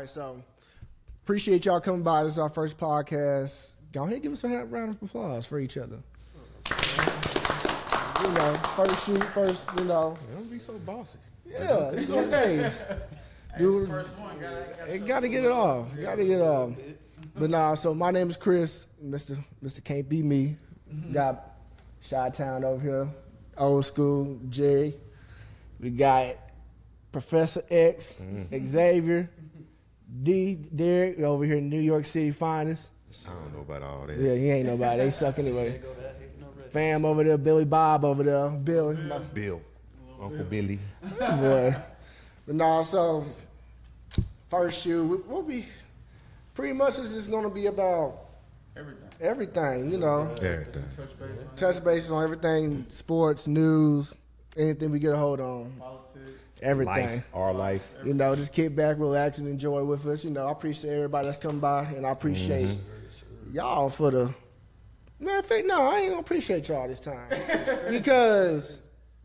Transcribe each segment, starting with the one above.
right, so appreciate y'all coming by. This is our first podcast. Go ahead and give us a round of applause for each other. You know, first, you know. Don't be so bossy. Yeah, hey. Dude, gotta get it off. But nah, so my name is Chris, Mr. Can't Be Me. Got Chi-Town over here, old school, Jerry. We got Professor X, Xavier, Derek over here in New York City finest. I don't know about all that. Yeah, he ain't nobody. They suck anyway. Fam over there, Billy Bob over there. Bill. Uncle Billy. Boy. But nah, so first shoe, we'll be pretty much this is gonna be about everything, you know. Everything. Touch bases on everything, sports, news, anything we get a hold on. Politics. Everything. Our life. You know, just kick back, relax, and enjoy with us. You know, I appreciate everybody that's come by, and I appreciate y'all for the. Matter of fact, no, I ain't gonna appreciate y'all this time because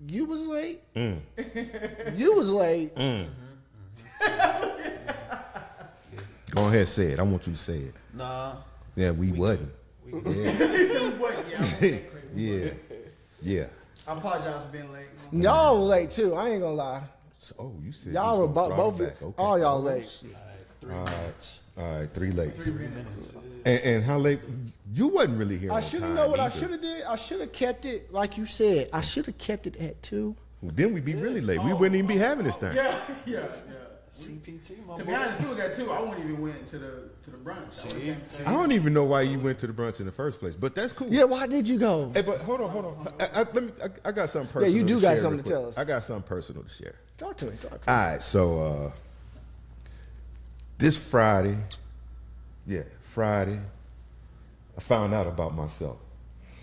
you was late. You was late. Go ahead, say it. I want you to say it. Nah. Yeah, we wasn't. Yeah. I apologize for being late. Y'all were late too. I ain't gonna lie. Oh, you said Y'all you were was gonna both. bring it back. Okay. All y'all late. All right, 3 late. And how late? You wasn't really here. I should have know what I should have did. I should have kept it like you said. I should have kept it at 2. Well, then we'd be really late. We wouldn't even be having this thing. Yeah. CPT, my To boy. be honest, if it was at 2, I wouldn't even went to the brunch. I don't even know why you went to the brunch in the first place, but that's cool. Yeah, why did you go? Hey, but hold on. I got something personal. you do to got share something real to tell quick. us. I got something personal to share. Talk to me. All right, so this Friday, I found out about myself.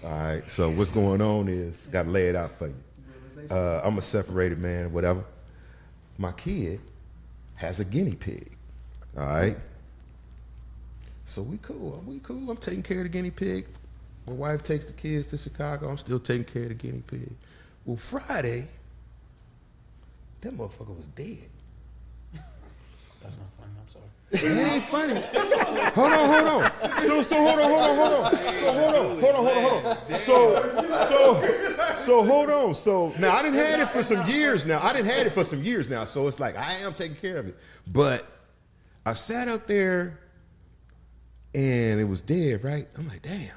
All right, so what's going on is, got to lay it out for you. I'm a separated man, whatever. My kid has a guinea pig, all right? So we cool. I'm taking care of the guinea pig. My wife takes the kids to Chicago. I'm still taking care of the guinea pig. Well, Friday, that motherfucker was dead. That's not funny. I'm sorry. It ain't funny. Hold on. So hold on. So now I didn't had it for some years now. So it's like I am taking care of it. But I sat up there and it was dead, right? I'm like, damn.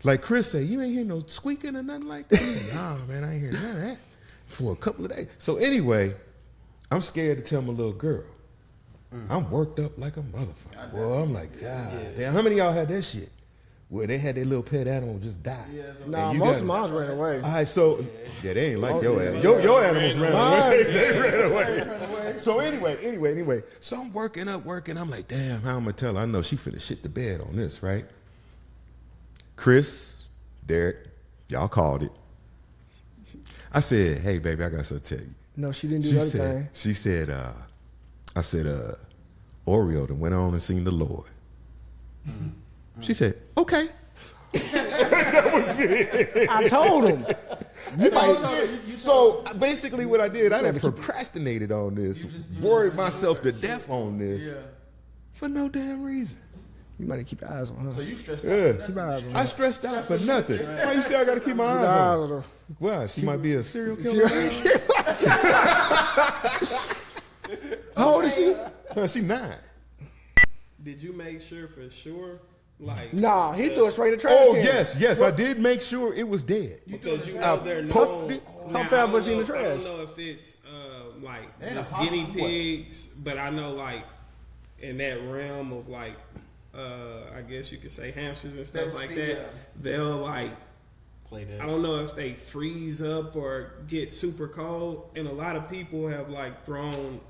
Like Chris said, you ain't hear no squeaking or nothing like that? I said, nah, man, I ain't hear none of that for a couple of days. So anyway, I'm scared to tell my little girl. I'm worked up like a motherfucker. Well, I'm like, God damn. How many of y'all had that shit? Where they had their little pet animal just die. Nah, most of mine ran away. All right, so they ain't like your animals. Your animals ran away. They ran away. So anyway. So I'm working. I'm like, damn, how I'm gonna tell her? I know she finna shit the bed on this, right? Chris, Derek, y'all called it. I said, hey, baby, I got something to tell you. No, she didn't do the other thing. She said, I said, Oreo done went on and seen the Lord. She said, okay. That was it. I told him. So basically what I did, I done procrastinated on this, worried myself to death on this for no damn reason. You might keep your eyes on her. So you stressed out. Yeah. Keep your eyes on her. I stressed out for nothing. Why you say I gotta keep my eyes on her? Why? She might be a serial killer. How old is she? She 9. Did you make sure for sure? Like, Nah, he threw it straight in the trash Oh, can. yes, I did make sure it was dead. because you know they're poked known. it. How Now, fast I was he don't in the know- I trash? don't know if it's like Damn, just possible. guinea pigs, but I know like in that realm of like I guess you could say hamsters and stuff like that. They'll like Play that. I don't know if they freeze up or get super cold, and a lot of people have like thrown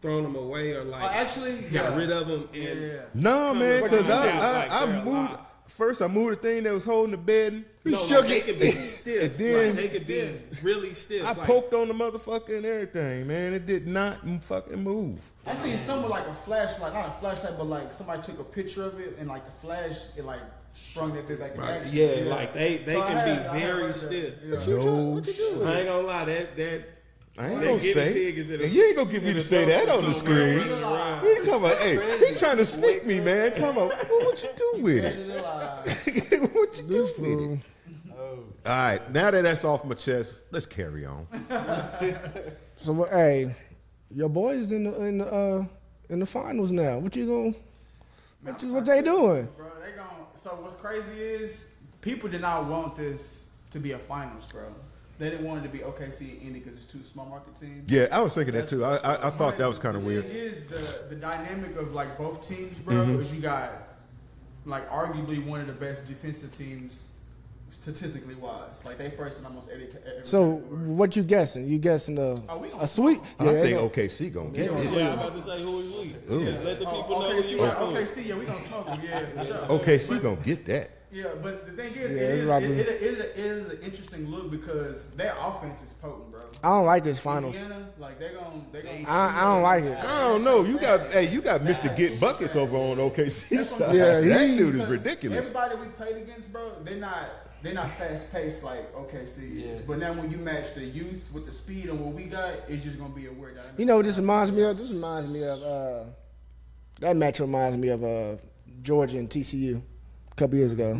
them away or like Actually, got rid of them and No, man, because Like I they're moved. alive. First, I moved the thing that was holding the bed. no, shook like, it. They could be stiff. And then- like, they could be really stiff. I like, poked on the motherfucker and everything, man. It did not fucking move. I seen someone like a flashlight, not a flashlight, but like somebody took a picture of it and like the flash, it like sprung that bit back in action. Yeah, like they So I can had be very heard that. stiff. Yeah. No, What you do? I ain't gonna lie, that I ain't That gonna guinea say. pig is in a- And you ain't gonna get me in to a say dumpster that on the somewhere screen. running around. He's talking about, hey, he trying to sneak me, man. Talking about, well, what you do with it? What you do This with it? fool. All right, now that that's off my chest, let's carry on. So hey, your boys in the finals now. What you gonna? What they doing? Bro, they gon' so what's crazy is people did not want this to be a finals, bro. They didn't want it to be OKC and Indy because it's two small market teams. Yeah, I was thinking that too. I thought that was kind of weird. The thing is the dynamic of like both teams, bro, is you got like arguably one of the best defensive teams statistically wise. Like they first in almost every So category. what you guessing? You guessing we gonna a sweep? I they think gonna- OKC gonna get it. Yeah, I'm about to say who is we. Ooh. Yeah, let the people know OKC, who you are. OKC, yeah, we gonna smoke them, yeah, for sure. OKC gonna get that. Yeah, but the thing is, Yeah, it it's is about it is an interesting look because their offense is potent, bro. I don't like this finals. Indiana, like they gonna I don't like it. I don't know. You got Mr. Get Buckets over on OKC side. Yeah, that he- dude is ridiculous. Everybody we played against, bro, they're not fast paced like OKC is. Yeah. But now when you match the youth with the speed and what we got, it's just gonna be a weird dynamic. You know what this reminds me of? This reminds me of that match reminds me of Georgia and TCU a couple years ago.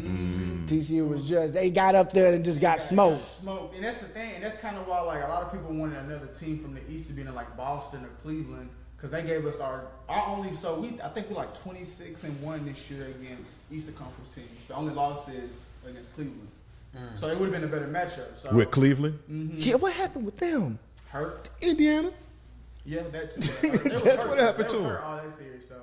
TCU was just they got up there and just got smoked. Smoked. And that's the thing, and that's kind of why like a lot of people wanted another team from the East to be in like Boston or Cleveland because they gave us our only. So I think we're like 26-1 this year against Eastern Conference teams. The only loss is against Cleveland. So it would have been a better matchup. So With Cleveland, Yeah, what happened with them? hurt. Indiana. Yeah, that too. They was That's hurt. what happened They to was him. hurt all that series though.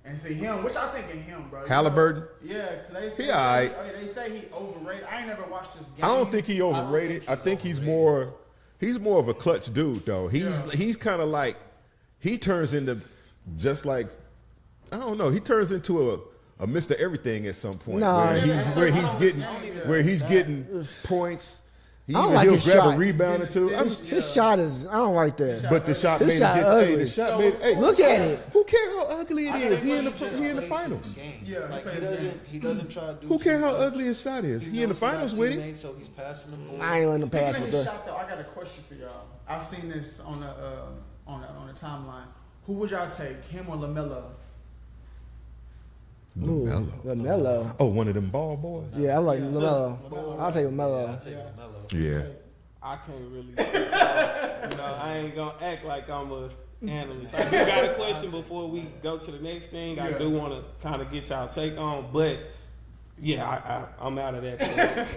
And see him, which I think of him, bro. Halliburton? Yeah, cause they He say, alright. they say he overrated. I ain't never watched this game. I don't think he overrated. I think he's more of a clutch dude though. He's kind of like he turns into just like I don't know. He turns into a Mr. Everything at some point Nah, where he's getting points. I don't like He'll his grab shot. a rebound or two. I mean, His shot is I don't like that. but the shot His made shot it. ugly. The shot made. Hey, Look at it. Who cares how ugly it I is? think He in the he just finals. plays his game. Yeah, he like plays he doesn't try to do. Who too cares how much. ugly his shot is? He in the knows he got finals with it. teammates, So he's passing the ball. I ain't letting him pass Speaking with of his that. shot, though, I got a question for y'all. I seen this on the timeline. Who would y'all take, him or LaMelo? LaMelo. LaMelo. Oh, one of them ball boys. Yeah, I like LaMelo. I'll take LaMelo. I'll take Melo. Yeah. I can't really. I ain't gonna act like I'm a analyst. I do got a question before we go to the next thing. I do want to kind of get y'all take on, but yeah, I'm out of that.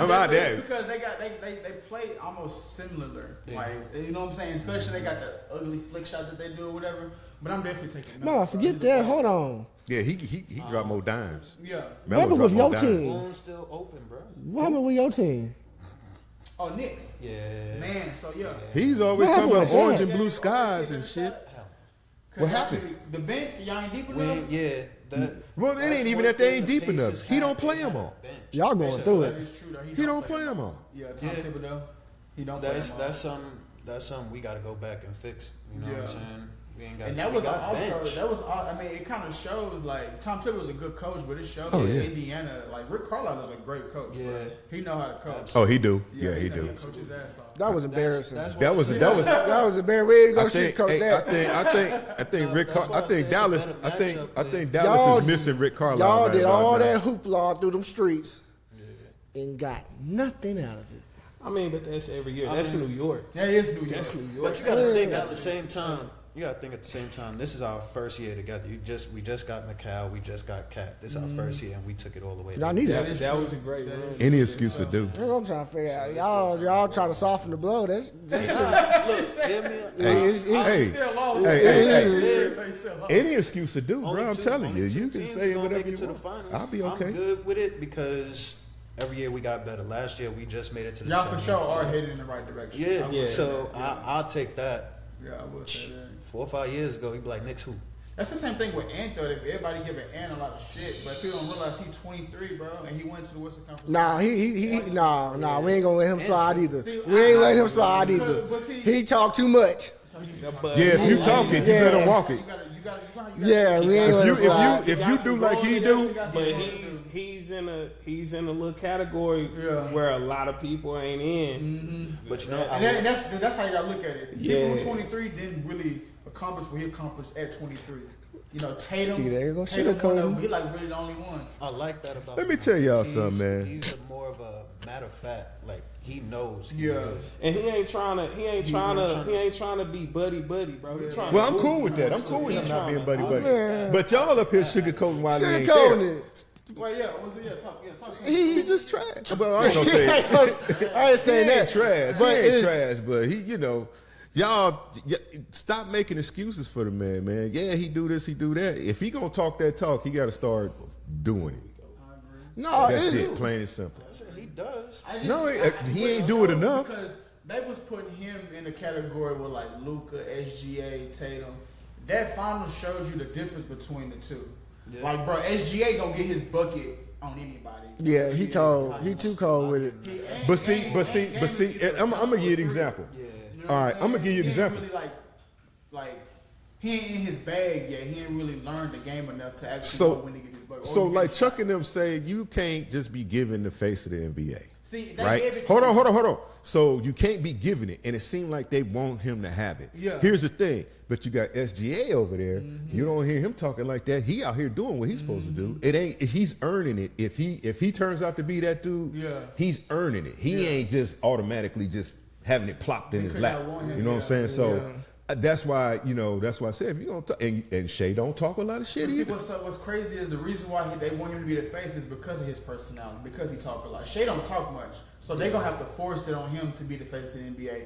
I'm out there. Because they play almost similar. Like, you know what I'm saying? Especially they got the ugly flick shot that they do or whatever. But I'm definitely taking Melo, No, bro. forget He's a that. player. Hold on. Yeah, he dropped more dimes. Yeah. What happened with your dimes. team? Boom's still open, bro. What happened with your team? Oh, Knicks. Yeah. Man, so yeah. He's always What talking happened about with orange that? and blue skies and shit. What happened? The bench, y'all ain't deep enough. When, yeah. Well, it ain't even that they ain't deep enough. He don't play them all. Y'all going through That it. is true, though. He don't play them all. Yeah, Tom Yeah. Thibodeau. He don't play That's them all. that's something we got to go back and fix. You know what I'm saying? We ain't got. And that we was got also bench. I mean, it kind of shows like Tom Thibodeau's a good coach, but it shows Oh, that yeah. Indiana, like Rick Carlisle is a great coach. Yeah. Bro. He know how to coach. Oh, he do. Yeah, he know do. how to coach his ass off. That was embarrassing. That's That was That was embarrassing. We ain't I gonna shit think, coach hey, that. I think Rick. that's why I I think say it's a Dallas. better I think matchup Dallas Y'all- is missing Rick Carlisle. Y'all right did about all now. that hoopla through them streets and got nothing out of it. I mean, but that's every year. That's New York. Yeah, he is New York. That's New York. But you got to think at the same time. You got to think at the same time. This is our first year together. We just got McCall. We just got Cat. This is our first year, and we took it all the way. Y'all down. need That, it. that was a great run. Any excuse to do. That's what I'm trying to figure out. Y'all trying to soften the blow. That's Look, hear me. Hey, it's- hey, Still lost. hey, hey. Still lost. Any excuse to do, Only bro. I'm two- telling only you, two you can teams say gonna whatever make it you to the want. finals. I'll be okay. I'm good with it because every year we got better. Last year we just made it to the. Y'all for semi. sure are headed in the right direction. Yeah, I will Yeah. say So that. I'll take that. Yeah, I will say that. 4 or 5 years ago, he'd be like, Knicks who? That's the same thing with Ant though. That everybody giving Ant a lot of shit, but people don't realize he's 23, bro, and he went to the Western Conference. Nah, nah, we ain't gonna let him slide either. See, We ain't I- letting him slide either. but see- He talked too much. But Yeah, if you talking, you better walk it. Yeah, we ain't gonna slide. If you do like he do, but he's in a little category where a lot of people ain't in. But you know, And that's how you gotta look at it. Yeah. People who 23 didn't really accomplish what he accomplished at 23. You know, Tatum. See, there you go. Tatum, Sugarcoating. he like really the only one. I like that about. Let me him. tell y'all He's- something, man. He's more of a matter of fact. Like he knows. He's Yeah. good. And he ain't trying to be buddy, bro. He trying well, to I'm cool with that. I'm He cool with him not trying being to- buddy. Man. But y'all up here sugarcoating while he ain't Sugarcoating there. it. Well, yeah, what's it? Talk. He's just trash. Well, I ain't gonna say it. I ain't saying He ain't that. trash. But He ain't it's- trash, but he, you know, stop making excuses for the man. Yeah, he do this, he do that. If he gonna talk that talk, he got to start doing it. No, That's it's it, plain and simple. He does. No, he ain't do it enough. Because they was putting him in a category with like Luka, SGA, Tatum. That final shows you the difference between the two. Yeah. Like, bro, SGA gonna get his bucket on anybody. Yeah, he cold. He too cold with it. But see, I'm gonna give you an example. Yeah. You know All what right, I'm I'm gonna give you an saying? He ain't example. Really like he ain't in his bag yet. He ain't really learned the game enough to actually So- know when to get his bucket. So Or like get Chuck and them say, you can't just be giving the face of the NBA. See, they Right? gave it to Hold him. on. So you can't be giving it, and it seemed like they want him to have it. Yeah. Here's the thing, but you got SGA over there. You don't hear him talking like that. He out here doing what he's supposed to do. It ain't. He's earning it. If he turns out to be that dude, Yeah. he's earning it. He ain't just automatically just having it plopped in his could lap. not want him, You know what I'm yeah. saying? So. That's why I said if you gonna talk, and Shay don't talk a lot of shit See, either. what's crazy is the reason why they want him to be the face is because of his personality, because he talk a lot. Shay don't talk much, so they gonna have to force it on him to be the face of the NBA.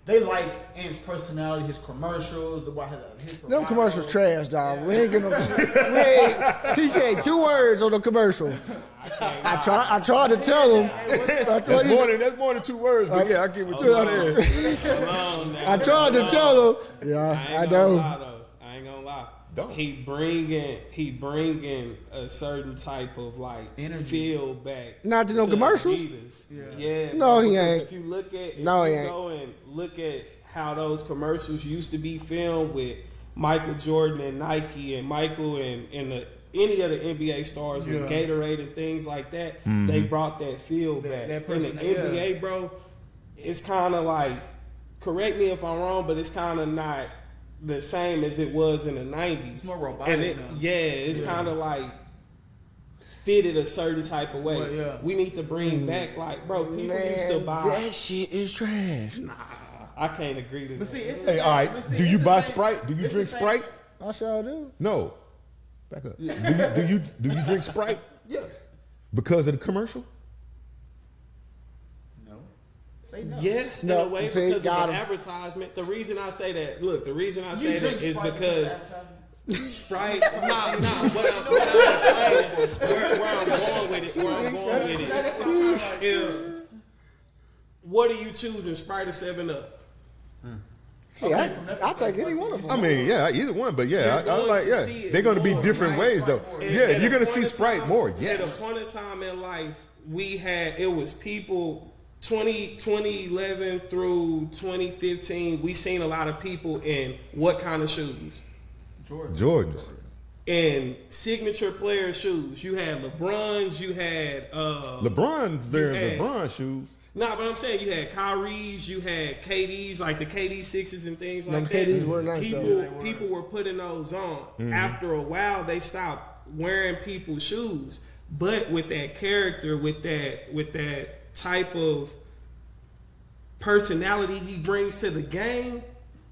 They like Ant's personality, his commercials, his Them commercials trash, dog. We ain't getting no. He said 2 words on the commercial. I tried to tell him. That's more than 2 words, but yeah, I get what you're saying. I tried to tell him. Yeah, I know. I ain't gonna lie. Don't. He bringing a certain type of like Energy. feel back. Not to no commercials? Adidas. Yeah. No, he because ain't. If you look at, No, he ain't. go and look at how those commercials used to be filmed with Michael Jordan and Nike and Michael and any of the NBA stars with Yeah. Gatorade and things like that, they brought that feel back. that In the person- NBA, bro, it's kind of like, correct me if I'm wrong, but it's kind of not the same as it was in the 90s. It's more robotic now. It's kind of like fitted a certain type of way. Well, yeah. We need to bring back, like, bro, people used to buy. that shit is trash. Nah, I can't agree to But that. see, it's the Hey, same- all right. but see, Do it's you the buy same- Sprite? Do you it's drink the same- Sprite? I sure do. No. Back up. Do you drink Sprite? Yeah. Because of the commercial? No. Say no. Yes, No, in a way, see, because of got the him. advertisement. The reason I say that, look, the reason I You say drink that is Sprite because advertising? Sprite, what I'm explaining, where I'm going with it, That's what I'm trying to like. if, what are you choosing, Sprite or 7-Up? See, I'll take any one of them. I mean, yeah, either one, but yeah, You're I was going like, to yeah, see it they're going to be more, different right? ways though. Sprite more. Yeah, At you're a going to point see in Sprite time- more. At Yes. a point in time in life, it was people 2011 through 2015. We seen a lot of people in what kind of shoes? Jordans. In signature player shoes. You had LeBrons, you had LeBron wearing had- LeBron shoes. Nah, but I'm saying you had Kyrie's, you had KD's, like the KD 6s and things Them like KDs that. were nice, though. People were putting those on. After a while, they stopped wearing people's shoes. But with that character, with that type of personality he brings to the game,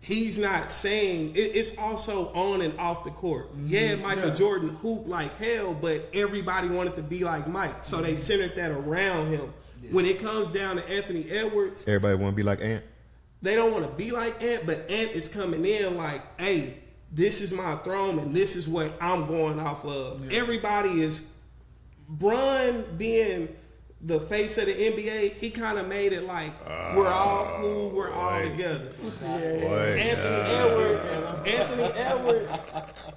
he's not saying it's also on and off the court. Yeah, Michael Jordan hooped like hell, but everybody wanted to be like Mike, so they centered that around him. When it comes down to Anthony Edwards, Everybody want to be like Ant. they don't want to be like Ant, but Ant is coming in like, hey, this is my throne and this is what I'm going off of. Everybody is, Bron being the face of the NBA, he kind of made it like, we're all cool, we're all together. Anthony Edwards,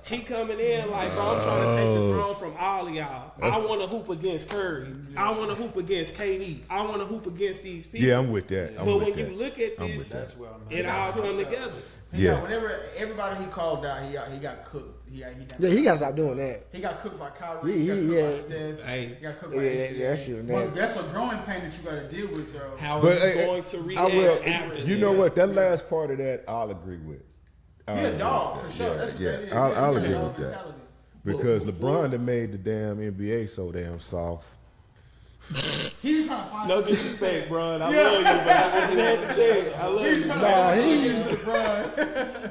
he coming in like, bro, I'm trying to take the throne from all of y'all. I want to hoop against Curry. I want to hoop against KD. I want to hoop against these people. Yeah, I'm with that. But when you look at I'm with this, that. That's where I'm at. it all come together. Whenever everybody he called out, he got cooked. He got to stop doing that. He got cooked by Kyrie. He got cooked by Steph. Hey. He got cooked by AJ. But that's a growing pain that you got to deal with, though. How are you going to react after You know what? That last part of that, I'll agree with. He a dog for sure. That's what that is. I'll agree with that. Because LeBron that made the damn NBA so damn soft. He's trying to find no disrespect, bro. I love you, but I just had to say it. I love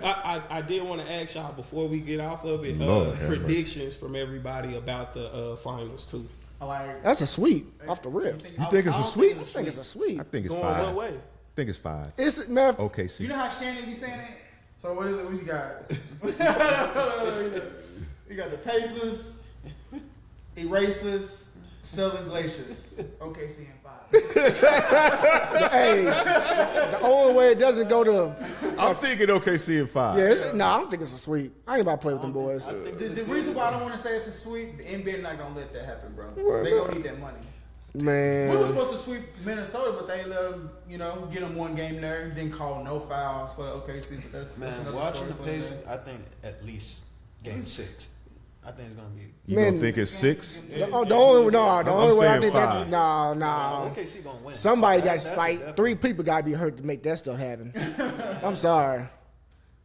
you. I did want to ask y'all before we get off of it, predictions from everybody about the finals too. That's a sweep off the rip. You think it's a sweep? I think it's a sweep. I think it's Going 5. what way? I think it's 5. It's man. OKC. You know how Shannon be saying it? So what is it? What you got? You got the Pacers, Erasers, Southern Glaciers, OKC in 5. Hey, the only way it doesn't go to. I'm thinking OKC in 5. Yeah, I don't think it's a sweep. I ain't about to play with them boys. The reason why I don't want to say it's a sweep, the NBA not gonna let that happen, bro. They gonna need that money. Man, We were supposed to sweep Minnesota, but they let them, get them one game there. Didn't call no fouls for the OKC. But that's another watching story the for another Pacers, day. I think at least game 6. I think it's gonna be. You don't think it's 6? the only way I saying think 5. nah. OKC gonna win. Somebody got That's like 3 people got to be hurt to make that stuff happen. I'm sorry,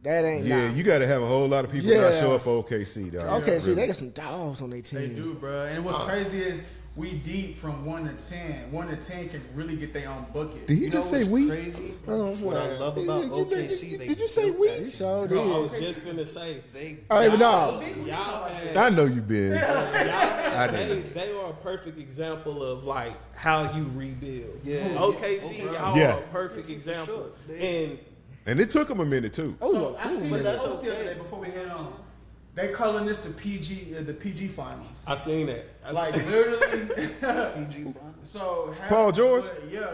that ain't. Yeah, you got to have a whole lot of people not show up for OKC, dog. Okay, see, Really. they got some dogs on their team. They do, bro. And what's crazy is we deep from 1 to 10. 1 to 10 can really get their own bucket. Did he just say we? Crazy? Oh, What I love about OKC, Did you say we? He sure Bro, I did. was just finna say, But no. y'all had, I know you been. they are a perfect example of like how you rebuild. Yeah. OKC, y'all Yeah. are a perfect example. Sure. And And it took him a minute, too. So I seen but this that's post the other okay. day before we head on. They calling this the PG finals. I seen that. Like literally. PG finals. So Paul George? Yeah,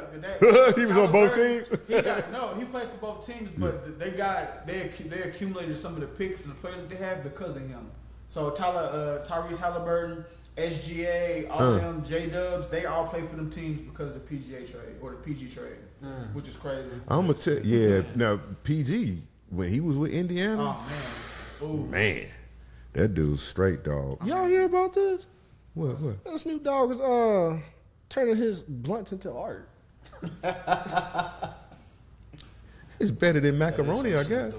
He was on both teams? He played for both teams, but they accumulated some of the picks and the players that they have because of him. So Tyrese Halliburton, SGA, all of them, J-Dubs, they all play for them teams because of the PGA trade or the PG trade, which is crazy. I'm going to tell you, now, PG, when he was with Indiana, man, that dude's straight, dog. Y'all hear about this? What? That Snoop Dogg is turning his blunts into art. It's better than macaroni, I guess.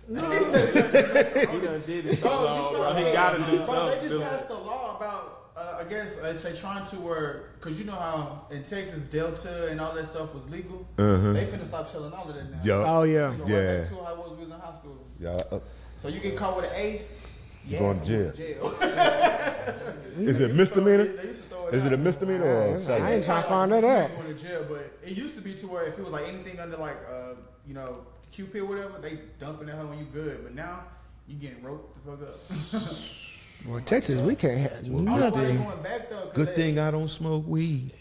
he done did it so long, bro. He gotta do They something. just passed a law about, I guess, they trying to because you know how in Texas Delta and all that stuff was legal. They finna stop selling all of that now. Yup. Oh yeah. You know, right back to how it was when we was in high school. Yeah. So you get caught with an eighth, You going to jail. jail. Is it misdemeanor? They used to throw it Is out. it a misdemeanor or a I ain't felony? trying to find that out. Going to jail, but it used to be to where if it was like anything under like Cupid or whatever, they dumping that hoe and you good. But now you getting roped the fuck up. Well, Texas, we can't have I don't know why they nothing. going back though. 'cause Good thing I don't smoke weed.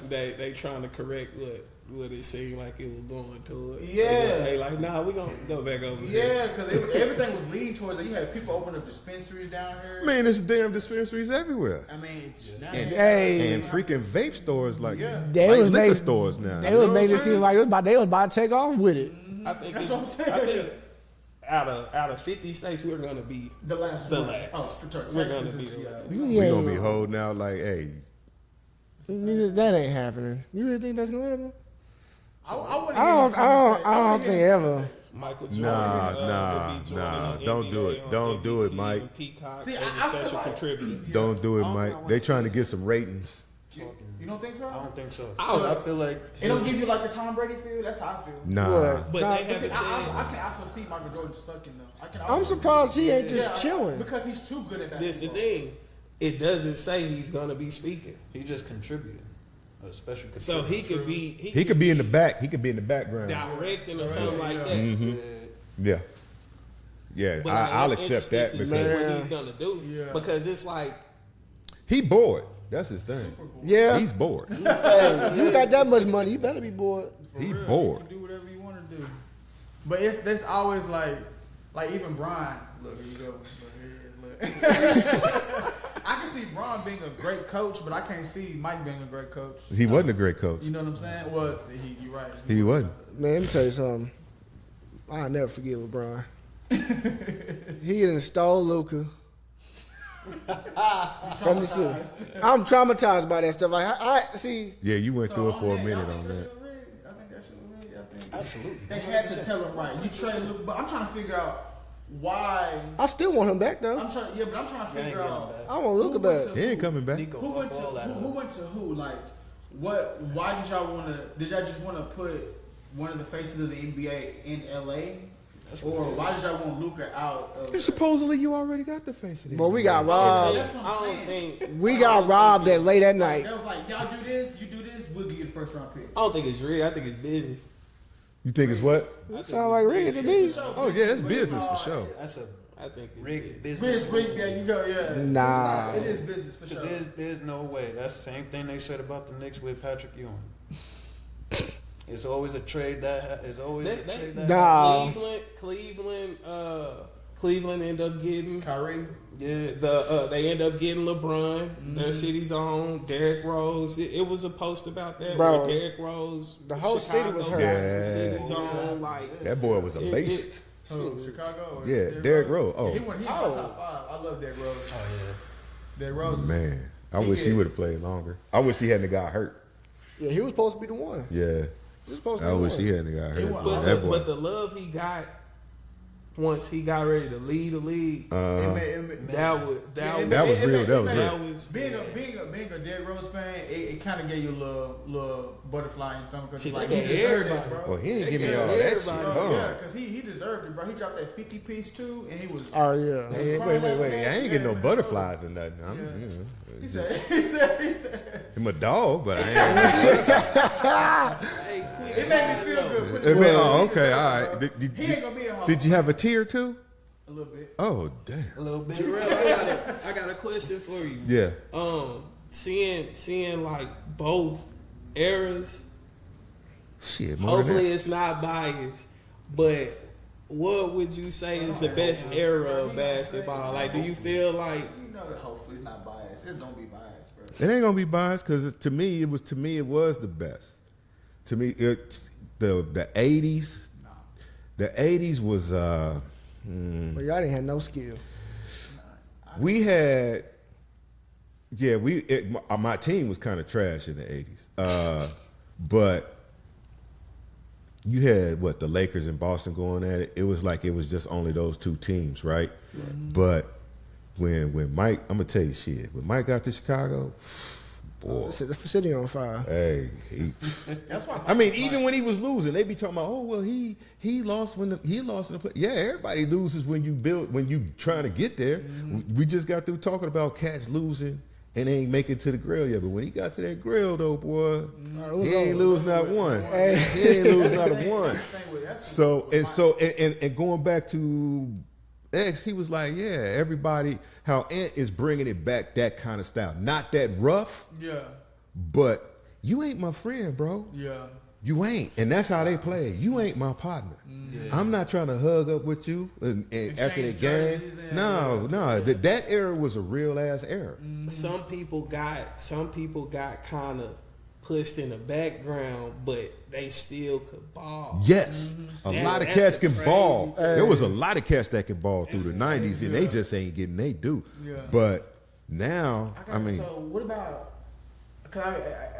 They trying to correct what it seemed like it was going toward. Yeah. They like, nah, we gonna go back over Yeah, there. because everything was leading towards it. You had people open up dispensaries down here. Man, there's damn dispensaries everywhere. I mean, it's not Hey. And freaking vape stores like They like was liquor make- stores now. They You was know making what it I'm seem like they was about to take off with it. I think That's it's, what I'm saying. I think out of 50 states, we're gonna be the last the one. last. Oh, for sure. We're Texas gonna be is, the yeah. last. We gonna be holding out like, hey, That ain't happening. You really think that's gonna happen? I don't think ever. Michael Jordan. Nah. Don't do it. Don't do it, Mike. Peacock See, as a I feel special like- contributor. Don't do it, Mike. They trying to get some ratings. You don't think so? I don't think so. I I feel like It don't give you like the Tom Brady feel. That's how I feel. Nah. What? But they But see, haven't I said. can also see Michael Jordan sucking though. I can also I'm surprised he ain't see- just Yeah, chilling. because he's too good at This the basketball. thing. It doesn't say he's gonna be speaking, he just contributed. A special so contributor. he could be. He could be in the back. He could be in the background. directing or something like that. Mm-hmm. Yeah. Yeah, But I'll I'm accept that interested to see because what he's gonna do. Yeah. Because it's like he bored. That's his thing. Yeah. He's bored. Hey, you got that much money, you better be bored. He real, bored. You can do whatever you want to do. But that's always like even Brian. Look, here you go. Look, here it is, look. I can see Brian being a great coach, but I can't see Mike being a great coach. He wasn't a great coach. You know what I'm saying? Well, you're right. He wasn't. Man, let me tell you something. I'll never forget LeBron. He done stole Luka from the city. I'm traumatized by that stuff. Like I see. Yeah, you went through it for a that, minute y'all on think that. shit was rigged? I think that shit was rigged. I think Absolutely. they had to tell him right. You trade Luka, but I'm trying to figure out why. I still want him back though. I'm trying to You ain't figure getting out. him back. I want Luka Who went back. to He ain't coming back. Nico Who went to fucked all that who up. went to who? Like, what? Why did y'all want to? Did y'all just want to put one of the faces of the NBA in LA, or why did y'all want Luka out of? Supposedly you already got the face of it. But we got robbed. That's what I'm saying. We got robbed that late at They night. was like, y'all do this, you do this, we'll give you the first round pick. I don't think it's real. I think it's business. You think it's what? That sound like rigged to me. Oh yeah, it's business for sure. That's a I think it's rigged business. business. Rick, there you go, yeah. Nah. It is business for 'Cause sure. there's no way. That's the same thing they said about the Knicks with Patrick Ewing. It's always a trade that. It's always a trade that. Nah. Cleveland end up getting Kyrie. Yeah. they end up getting LeBron, their city's own, Derrick Rose. It was a post about that Bro, where Derrick Rose, the whole city was hurt. Yeah. city's own, like That boy was a beast. Who, Chicago? Or Yeah, Derrick Rose. Yeah, Oh. he went. He's my top 5. I love Derrick Rose. Oh Derrick Rose. Man, I wish he would have played longer. I wish he hadn't got hurt. Yeah, he was supposed to be the one. Yeah, He was supposed to I be wish the he one. hadn't got He hurt. was- But but, that the, boy, but the love he got once he got ready to lead the league, that was That was real, that was real. Being a Derrick Rose fan, it kind of gave you a little butterfly in your stomach because Shit, like they he got deserved it, everybody. bro. well, he didn't give me gave all that shit. everybody- Bro, yeah, Huh? because he deserved it, bro. He dropped that 50 piece too, and he was. Oh yeah. Hey, wait. I ain't getting no butterflies and nothing. I'm, Yeah. you know, He it's said, just- he said, I'm a dog, but I ain't. it made me feel good. I mean, oh, okay, all right. He ain't gonna be a Hall Did you have a tear too? a little bit. Oh, damn. A little bit. Terrell, I got a question for you. Yeah. Seeing like both eras, Shit, more than hopefully that. it's not biased, but what would you say is the best era of basketball? Like, do you feel like You know that hopefully it's not biased. It don't be biased, bro. It ain't gonna be biased because to me it was the best. To me, it's the 80s. The 80s was But y'all didn't have no skill. we had my team was kind of trash in the 80s. But you had the Lakers and Boston going at it. It was like it was just only those two teams, right? Mm-hmm. But when Mike, I'm gonna tell you shit. When Mike got to Chicago, boy, The city on fire. hey, That's why. I mean, even when he was losing, they be talking about, oh well, he lost he lost in the play. Yeah, everybody loses when you trying to get there. Mm-hmm. We just got through talking about cats losing and they ain't making it to the grill yet. But when he got to that grill though, boy, he ain't lose not one. He ain't lose not a one. So going back to X, he was like, yeah, everybody, how Ant is bringing it back, that kind of style, not that rough, Yeah. but you ain't my friend, bro. Yeah. You ain't, and that's how they play. You ain't my partner. I'm not trying to hug up with you and after the Exchange game. jerseys and- No. That era was a real ass era. some people got kind of pushed in the background, but they still could ball. Yes, a That- lot of that's cats the can crazy- ball. There was a lot of cats that can ball through the '90s, and they Yeah. just ain't getting they due. Yeah. But now, I mean, so what about? Cause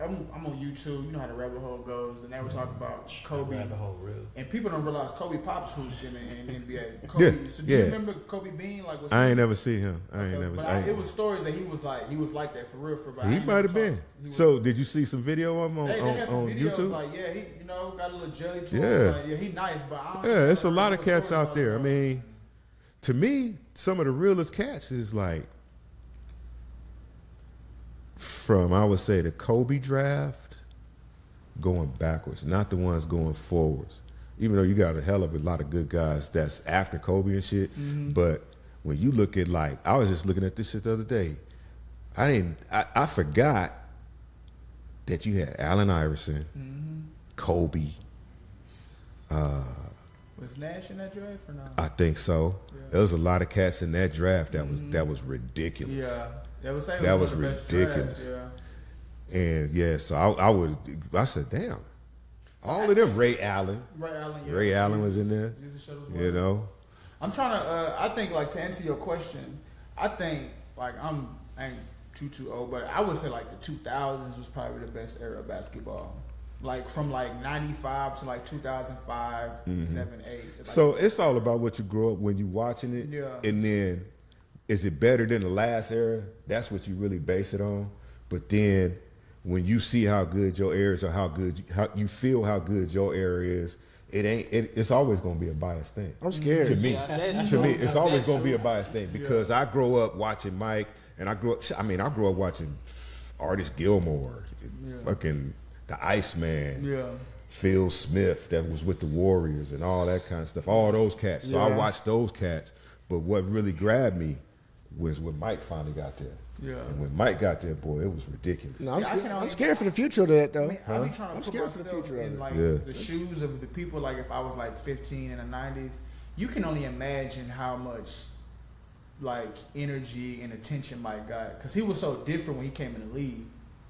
I'm on YouTube. You know how the rabbit hole goes, and they were talking about Kobe. Rabbit hole real. And people don't realize Kobe pops hooped in the NBA. Yeah, Kobe, so do yeah. you remember Kobe Bean? Like, was I he- ain't never see him. But it was stories that he was like that for real. But I He ain't might never have been. talked- he was- So, did you see some video of him they had some on videos YouTube? like, yeah, he got a little jelly to Yeah. him. Like, yeah, he nice, but I don't Yeah, it's a lot of know cats stories out about there. I him. mean, to me, some of the realest cats is like from, I would say, the Kobe draft going backwards, not the ones going forwards. Even though you got a hell of a lot of good guys that's after Kobe and shit, but when you look at like, I was just looking at this shit the other day. I forgot that you had Allen Iverson, Kobe. Was Nash in that draft or not? I think so. Yeah. There was a lot of cats in that draft that was ridiculous. Yeah, they would say it That was was one of the best ridiculous. drafts, yeah. And yeah, so I said, damn. All of them. Ray Allen. Yeah. Ray Allen was in there. Jesus showed us well. You know. I'm trying to. I think like to answer your question, I think like I ain't too old, but I would say like the 2000s was probably the best era of basketball. Like from like 95 to like 2005, 7, 8. Like, So it's all about what you grow up when you watching it. Yeah. And then, is it better than the last era? That's what you really base it on. But then, when you see how good your era is, or how you feel how good your era is, it's always going to be a biased thing. I'm scared. To me, it's always going to be a true. biased thing because I grow up watching Mike, and I grew up watching Artis Gilmore, fucking the Iceman, yeah. Phil Smith that was with the Warriors and all that kind of stuff. All those cats. So I watched those cats. But what really grabbed me was when Mike finally got there. Yeah. And when Mike got there, boy, it was ridiculous. No, I'm See, I scared. can I'm only- scared for the future of that, though. I mean, I be trying to I'm put scared for the myself future of in it. like Yeah. the shoes of the people. Like if I was like 15 in the 90s, you can only imagine how much like energy and attention Mike got because he was so different when he came in the league.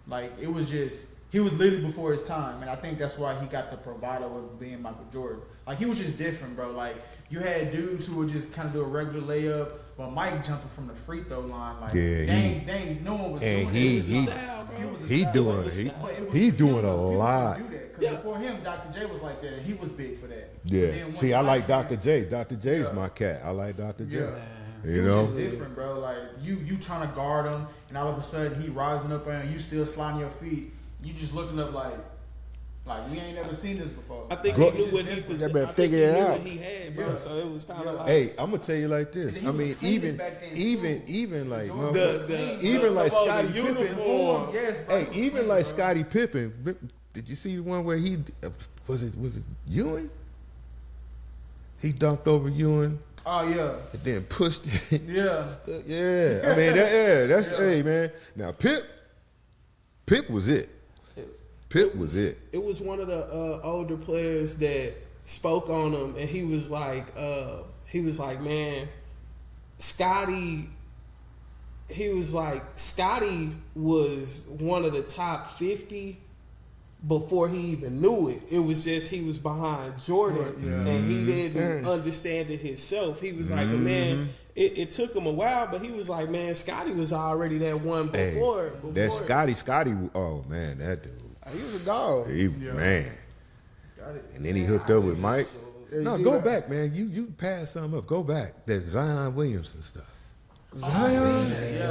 Like it was just he was literally before his time, and I think that's why he got the bravado of being Michael Jordan. Like he was just different, bro. Like you had dudes who would just kind of do a regular layup, but Mike jumping from the free throw line, like Yeah, dang, no one was and doing he- it. It was a style, bro. It was a He style. doing It was a he- style. But it was he's for doing him, a though. People lot. didn't do that, 'cause before him, Dr. J was like that, and he was big for that. Yeah. And then once See, I Mike like came- Dr. J. Dr. J's Yeah. my cat. I like Dr. J. Yeah. You He was know? just different, bro. Like you trying to guard him, and all of a sudden he rising up and you still sliding your feet. You just looking up like you ain't never seen this before. I think Like, he knew it's what just he different. was. They better I think figure he it knew out. what he had, bro. Yeah. So it was kind of like Hey, I'm gonna tell you like this. And he I was mean, cleanest even back then, too. even like Jordan motherfucker- was even like Scottie the Pippen. uniform. Yes, bro. Hey, He was even clean, like bro. Scottie Pippen. Did you see the one where he was it Ewing? He dunked over Ewing Oh yeah, and then pushed it. yeah. Yeah, I mean, that's hey man. Now Pip was it. Pip was it. It was one of the older players that spoke on him, and he was like, man, Scotty. He was like, Scotty was one of the top 50 before he even knew it. It was just he was behind Jordan, and he didn't understand it himself. He was like, but man, it took him a while, but he was like, man, Scotty was already that one Hey, before. that Scotty. Oh man, that dude. He was a dog. Man. And then he hooked up with Mike. You No, see go that? back, man. You pass something up. Go back. That Zion Williamson stuff.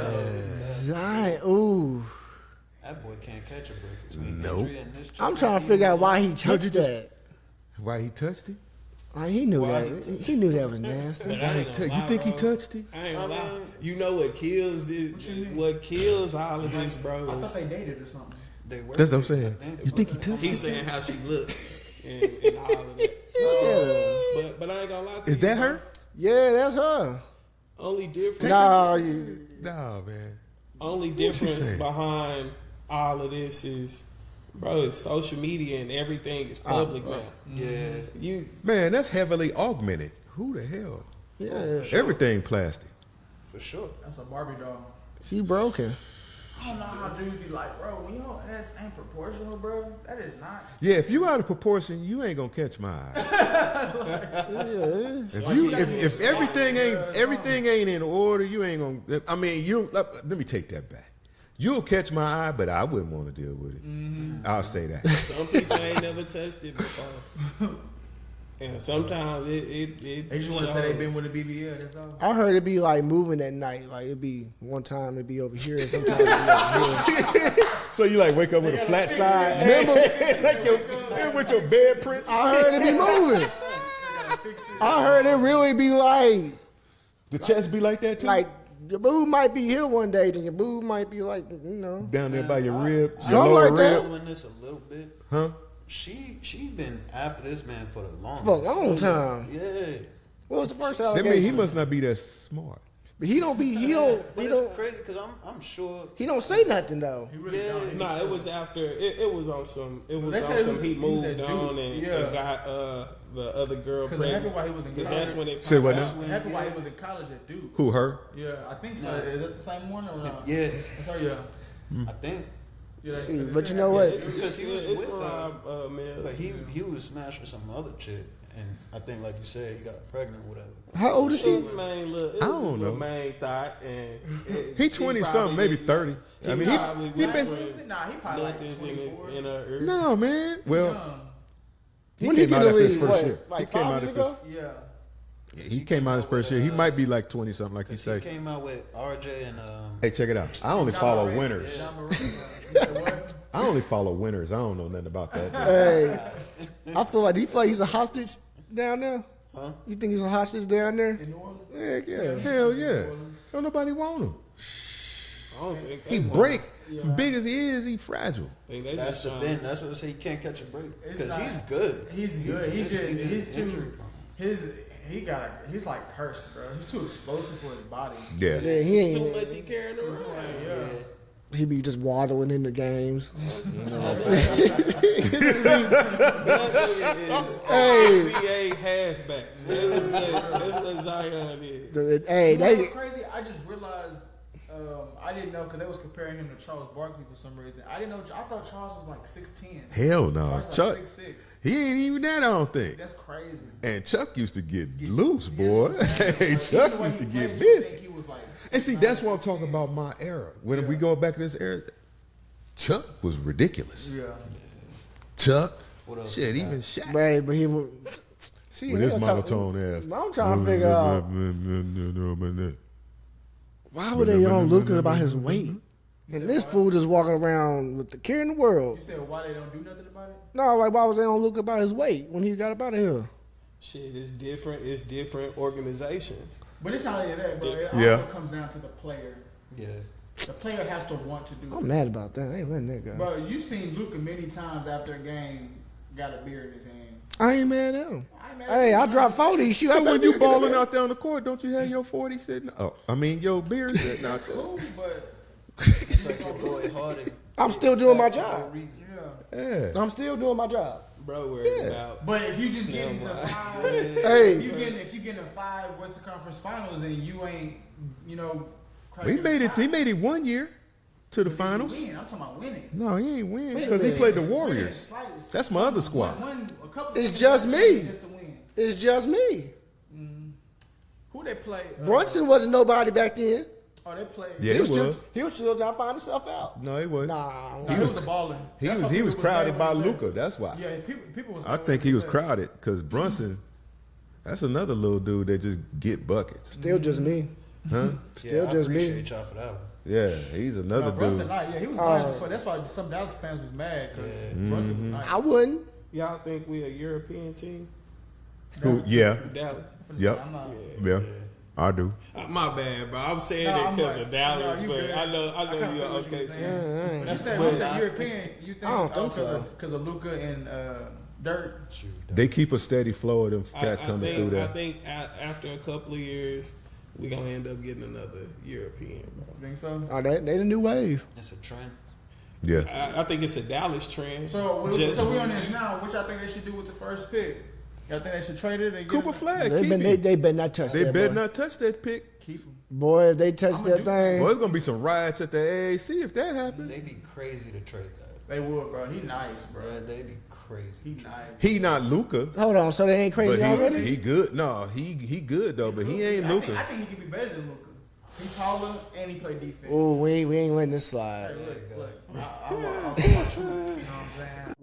Zion. Ooh. That boy can't catch a break between Nope. injury and this. I'm trying to figure out why he touched just- that. Why he touched it? Like, he knew that. He knew that was nasty. But I ain't gonna You lie, think he bro. touched it? I ain't gonna lie. You know what kills this? What kills all of this, I bro? thought Is they dated or something. They were. That's what I'm saying. I think You think he touched he's it? saying how she looked and all of that. But I ain't gonna lie to you. Is that bro. her? Yeah, that's her. Only difference. Nah, No, man. Only What you difference saying? behind all of this is, bro, it's social media and everything is public now. Yeah. You Man, that's heavily augmented. Who the hell? yeah. Everything plastic. For sure. That's a Barbie doll. She broken. I don't know how dudes be like, bro, when your ass ain't proportional, bro, that is not. Yeah, if you out of proportion, you ain't gonna catch my eye. Yeah. If everything ain't in order, you ain't gonna. I mean, let me take that back. You'll catch my eye, but I wouldn't want to deal with it. I'll say that. some people ain't never touched it before. And sometimes it They just want to say they been with a BBL. That's all. I heard it be like moving at night. Like it'd be one time it'd be over here, and sometimes it'd be over here. So you like wake up with a flat side, Remember? like with your bed prints. I heard it be moving. I heard it really be like The chest be like that too. your boob might be here one day, then your boob might be like down there by your rib, your Something lower like that. rib, Following this a little bit. huh? She been after this man for the longest. for a long time. Yeah. What was the first That allegation? mean he must not be that smart. But he don't be. He don't. But He it's don't. crazy because I'm sure. He don't say nothing though. He really Yeah. don't. Nah, it was after it was on some They said he he was moved that dude. on and Yeah. got the other girl Because it happened pregnant. while he was in 'Cause college. that's when it Say what popped now? It happened while he was in college at Duke. Who her? Yeah, I think so. Nah. Is that the same one or not? Yeah. That's her, yeah. I think Yeah, See, they but said you know that. what? Because he was it's with for her. man. But he was smashing some other chick, and I think, like you said, he got pregnant, whatever. How old is she? Main look, I don't know. Main thought, and He 20 something, maybe 30. I mean, he been. Nah, he probably like nothing's 24. in her ear. No, man. Well, Young. he When came he out get after in his the league, first what, year. like He came 5 out years after ago? Yeah. he came out his first year. He might be like 20 something, like you Because he say. came out with RJ and Hey, check it out. I only follow winners. John Morant. You said what? I only follow winners. I don't know nothing about that. Hey, I feel like, do you feel like he's a hostage down there? Huh? You think he's a hostage down there? In New Orleans? Heck yeah. Hell yeah. Don't nobody want him. I don't think He they want break. him. Big as he is, he fragile. I think they that's just the trying- thing. That's what I say. He can't catch a break It's because not- he's good. He's good. He's just he's injury too prone. he's like cursed, bro. He's too explosive for his body. Yeah. Yeah, he It's too ain't. much he carrying around. Yeah. He be just waddling in the games. Hey, NBA halfback. That's what Zion is. Hey, You know what's they. crazy? I just realized I didn't know because they was comparing him to Charles Barkley for some reason. I didn't know. I thought Charles was like 6'10". Hell no. Charles Chuck, like 6'6". he ain't even that, I don't think. That's crazy. And Chuck used to get loose, boy. Yes, Hey, like, Chuck even the way used to he get played, you would busy. think he was like And see, 6'9", that's what I'm talking 6'10". about, my era. When we Yeah. go back to this era, Chuck was ridiculous. Yeah. Chuck, What else shit, we got? even Shaq. Right, but he was. See, With his I'm monotone ass. I'm trying to figure out why would they on Luka about his weight, and this fool just walking around with the care in the world. You said why they don't do nothing about it? No, like why was they on Luka about his weight when he got up out of here? Shit, it's different. It's different organizations. But it's not only that, bro. It Yeah. also comes down to the player. Yeah. The player has to want to do I'm it. mad about that. I ain't letting that go. Bro, you've seen Luka many times after a game got a beer in his hand. I ain't mad at him. I ain't mad Hey, at I him. dropped 40. Shoot, I So better when you get balling that. out there on the court, don't you have your 40 sitting? Oh, I mean your beer sitting out there. Cool, but It's like your boy Harden. I'm still doing my For no job. reason. yeah. Yeah. I'm still doing my job. Bro, worried Yeah. about. But if you just get into five, Hey. if you get into 5 Western Conference Finals and you ain't, you know, He made it. He made it 1 year to the finals. Win. I'm talking about winning. No, he ain't win Wait a because he minute. played the Winning Warriors. is slight- That's my other squad. A couple It's games just me. Just to win. It's just me. Who they play? Brunson wasn't nobody back then. Oh, they played. Yeah, He was he still, was. he was still trying to find himself out. No, he was. Nah, He was the balling. He was crowded by Luka. That's why. Yeah, people was. I think he was crowded because Brunson. That's another little dude that just get buckets, still just me. huh? Still Yeah, just I me. appreciate y'all for that one. Yeah, he's another No, Brunson dude. nice. Yeah, he was nice before. That's why some Dallas fans was mad because Brunson was nice. I wouldn't. Y'all think we a European team? Who? Yeah, Dallas. yep, I'm not. yeah. I do. My bad, bro. I'm saying No, it I'm because like- of Dallas, no, you but good. I know I kinda you're feel what you okay. were saying. But you said But- once a European, you think I don't think so. because of Luka and Dirk. Shoot. They keep a steady flow of them cats coming through I there. think after a couple of years, we gonna end up getting another European, bro. You think so? Oh, they the new wave. It's a trend. Yeah. I think it's a Dallas trend. So Just- we on this now. What y'all think they should do with the first pick? Y'all think they should trade it and get Cooper him? Flag. They Keep been, him. they better not touch They that. better boy. not touch that pick. Keep him. Boy, if they touch I'ma that do thing. Boy, it's gonna be some riots at the AAC if that happens. They'd be crazy to trade that. They would, bro. He nice, bro. Bro, they'd be crazy. He nice. He not Luca, Hold on, so they ain't crazy but already? he good. No, he good though, but he ain't I think Luca. he could be better than Luka. He taller and he play defense. Oh, we ain't letting this slide. Hey, look. I'm watching. You know what I'm saying?